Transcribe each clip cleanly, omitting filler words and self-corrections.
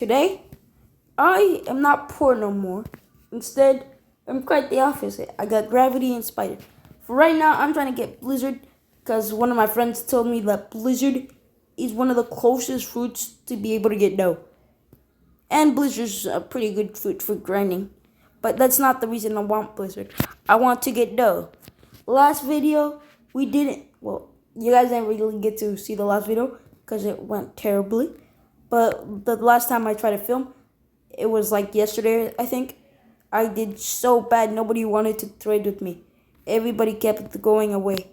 Today, I am not poor no more. Instead, I'm quite the opposite. I got gravity and spider. For right now, I'm trying to get blizzard because one of my friends told me that blizzard is one of the closest fruits to be able to get dough. And blizzard's a pretty good fruit for grinding. But that's not the reason I want blizzard. I want to get dough. Last video, we didn't, well, you guys didn't really get to see the last video because it went terribly. But the last time I tried to film, it was like yesterday, I think. I did so bad, nobody wanted to trade with me. Everybody kept going away.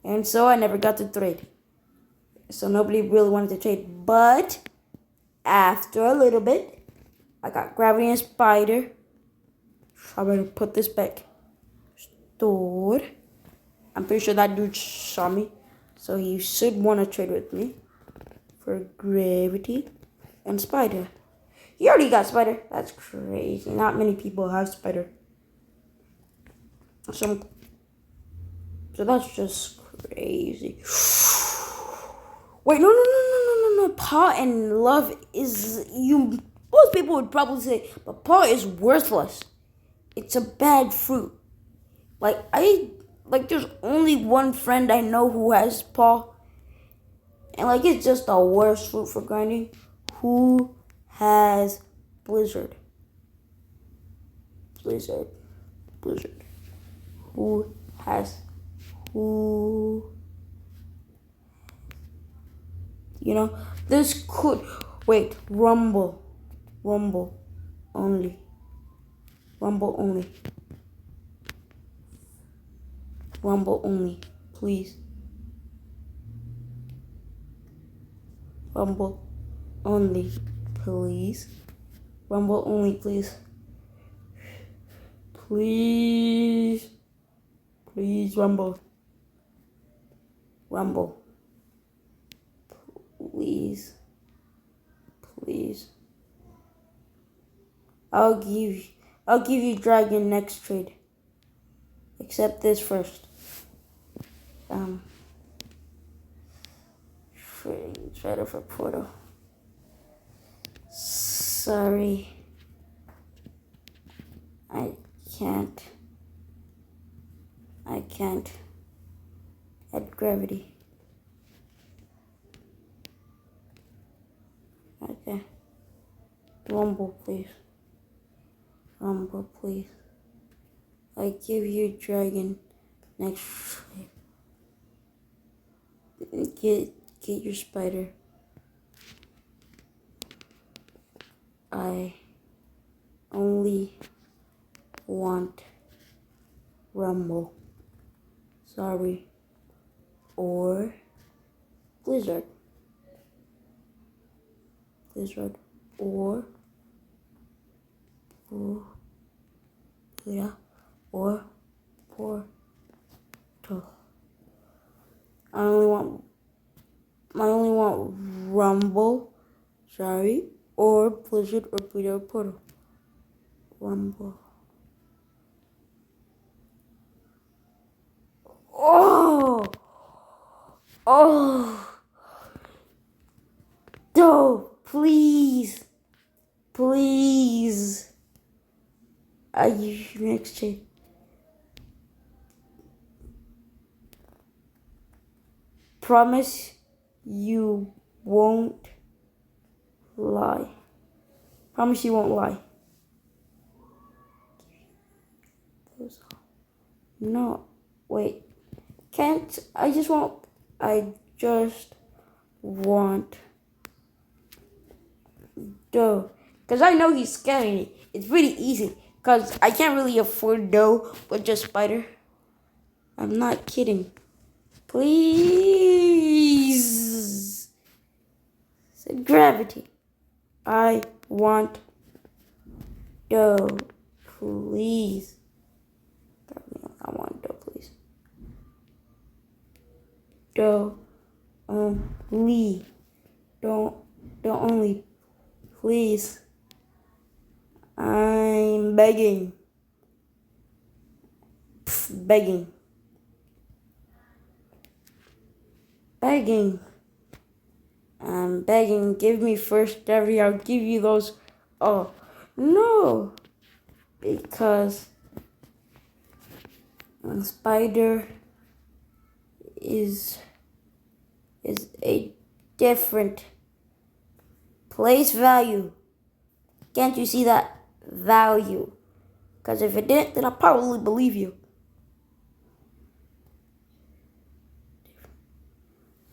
And so I never got to trade. So nobody really wanted to trade. But after a little bit, I got gravity and spider. I better put this back. Stored. I'm pretty sure that dude saw me. So he should want to trade with me. For gravity and spider. He already got spider. That's crazy. Not many people have spider. So that's just crazy. Wait, no. Paw and love is you. Most people would probably say, but paw is worthless. It's a bad fruit. There's only one friend I know who has paw. And it's just the worst fruit for grinding. Who has blizzard? Blizzard. Who has? Who? This could. Wait, rumble only. Rumble only, please. Rumble only, please. Rumble only, please. Please, rumble. Please. I'll give you dragon next trade. Accept this first. Trader for portal. Sorry. I can't add gravity. Okay. Rumble, please. I give you dragon next trade. Get your spider. I only want rumble. Sorry. Or blizzard. Or portal. I only want rumble, sorry, or blizzard or Pluto portal. Rumble. Oh, no, please. I give you next trade. Promise you won't lie. Promise you won't lie. No, wait. Can't. I just want dough. Because I know he's scaring me. It's pretty easy. Because I can't really afford dough with just spider. I'm not kidding. Please. Said gravity. I want dough. Please. I want dough, please. Dough only. Don't only. Please. I'm begging. Begging. I'm begging, give me first dairy. I'll give you those. Oh, no. Because a spider is a different place value. Can't you see that value? Because if it didn't, then I'll probably believe you.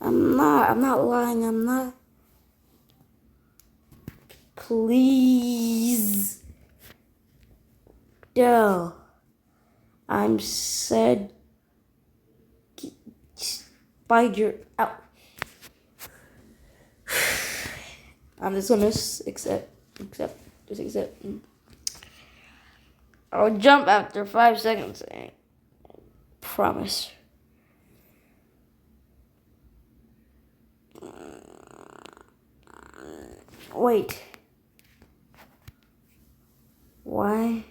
I'm not lying, I'm not. Please. No. I'm said spider out. I'm just gonna accept. I'll jump after 5 seconds. I promise. Wait. Why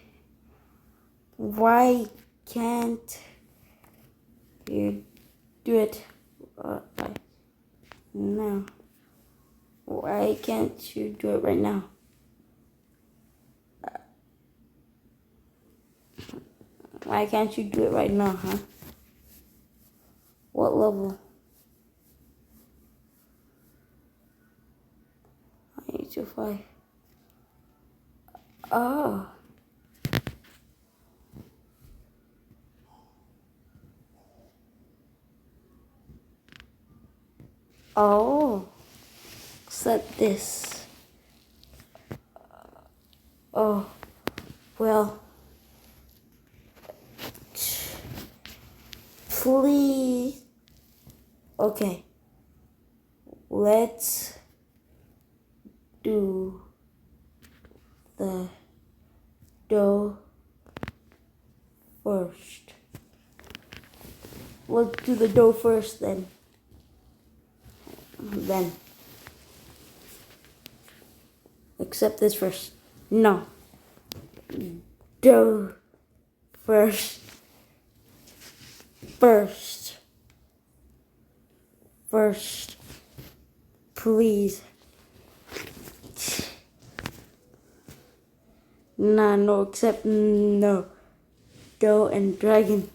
can't you do it now? Why can't you do it right now? Why can't you do it right now, huh? What level? I need to fly. Oh. Oh. Set this. Oh. Well. Please. Okay. Let's do the dough first. Let's do the dough first then. Accept this first. No. Dough first. Please. Nah, no, accept no. Dough and dragon.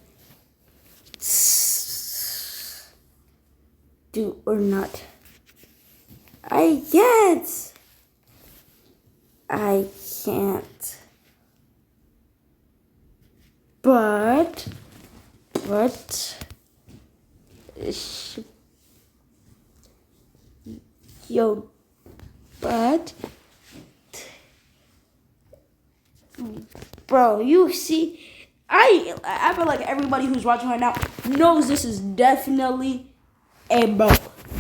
Do or not. I can't. But yo, but bro, you see, I feel like everybody who's watching right now knows this is definitely a bro.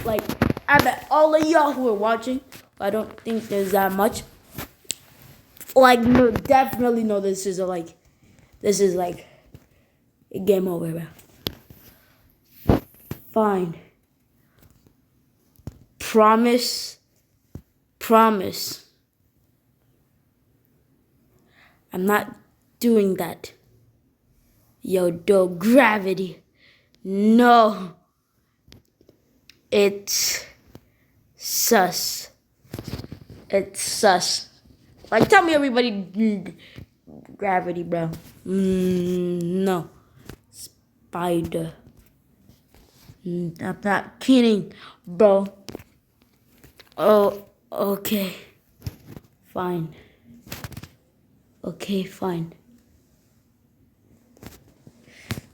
Like, I bet all of y'all who are watching, I don't think there's that much. Like, no, definitely know this is like a game over, bro. Fine. Promise. I'm not doing that. Yo, do gravity. No. It's sus. Like, tell me everybody gravity, bro. No. Spider. I'm not kidding, bro. Oh, okay. Fine. Okay, fine.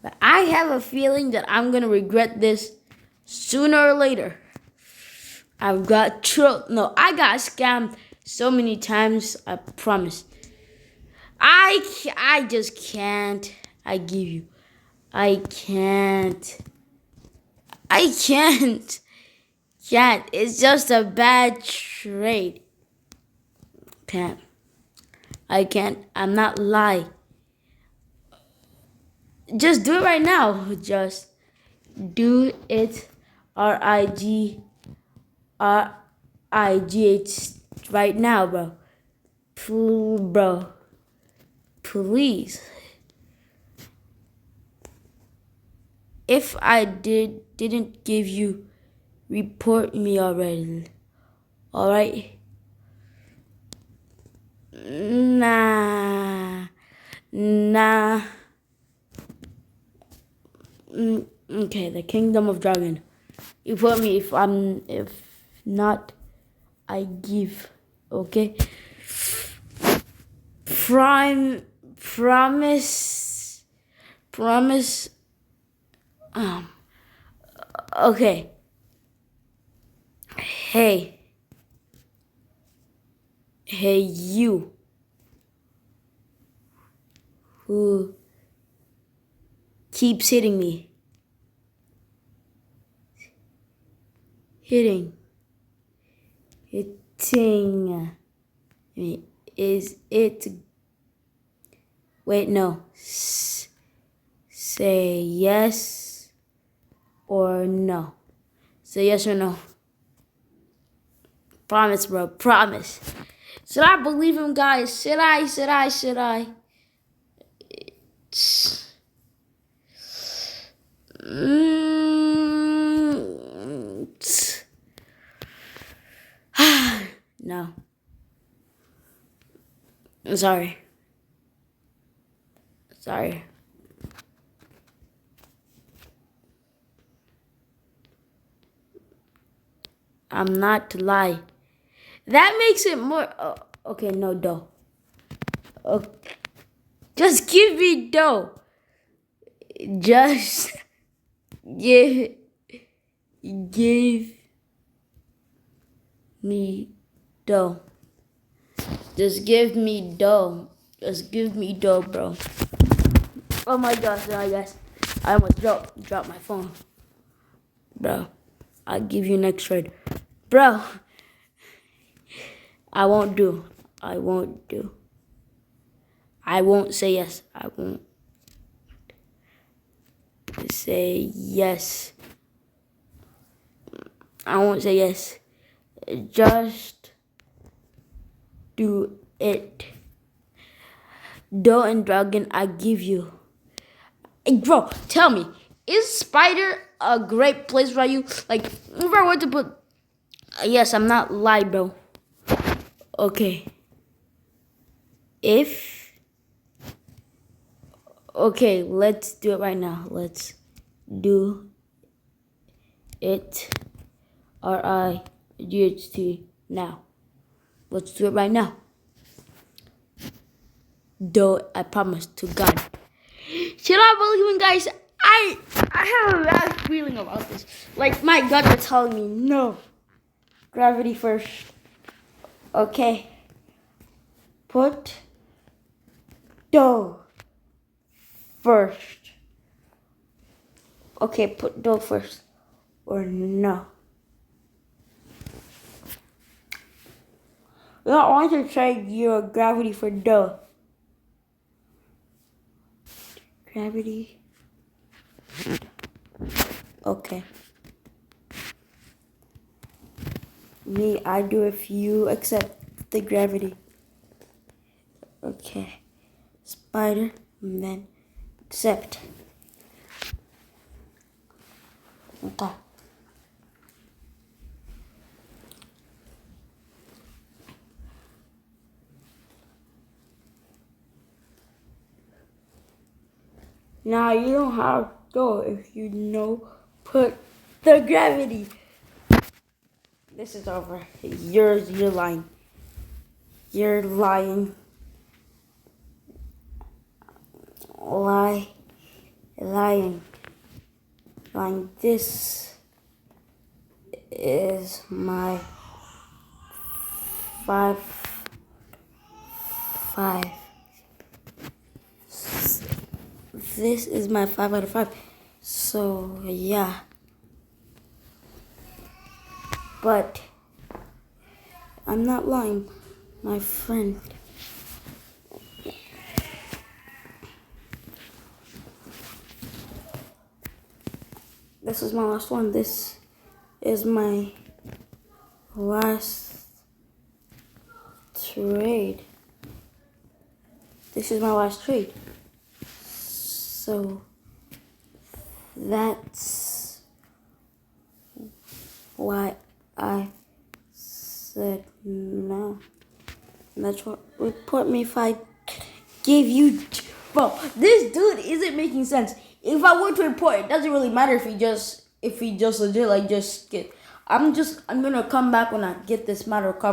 But I have a feeling that I'm gonna regret this sooner or later. I got scammed so many times, I promise. I just can't. I give you. I can't. Can't. It's just a bad trade. Can't. I can't. I'm not lying. Just do it right now. Just do it. RIGH right now, bro. Please. If I didn't give you, report me already. All right. Nah. Nah. Okay, the kingdom of dragon. You put me if not, I give. Okay. Promise. Promise. Okay. Hey. Hey, you. Who keeps hitting me? Hitting. Hitting. Is it? Wait, no. Say yes or no. Say yes or no. Promise, bro. Promise. Should I believe him, guys? Should I? No. I'm sorry. Sorry. I'm not to lie. That makes it more. Oh, okay, no dough. Okay. Just give me dough. Just give me dough. Just give me dough. Just give me dough, bro. Oh my gosh, I almost dropped my phone. Bro, I'll give you next trade. Bro, I won't do. I won't say yes. I won't say yes. I won't say yes. Just do it. Dough and dragon, I give you. Hey, bro, tell me, is Spider a great place for you? Like, if I were to put... yes, I'm not lying, bro. Okay. Okay, let's do it right now. Let's do it. RIGHT now. Let's do it right now. Though I promise to God. Should I believe in, guys? I have a bad feeling about this. Like my gut is telling me no. Gravity first. Okay. Put dough first. Okay, put dough first. Or no. You don't want to trade your gravity for dough. Gravity. Okay. Me, I do if you accept the gravity. Okay. Spider, and then accept. Okay. Now you don't have to go if you know put the gravity. This is over. You're lying. You're lying. Lying. This is my 5. This is my 5 out of 5. So yeah. But I'm not lying, my friend. This is my last one. This is my last trade. This is my last trade. So that's why I said no. That's what report me if I gave you. Bro, this dude isn't making sense. If I were to report, it doesn't really matter if he just legit like just get. I'm gonna come back when I get this matter covered.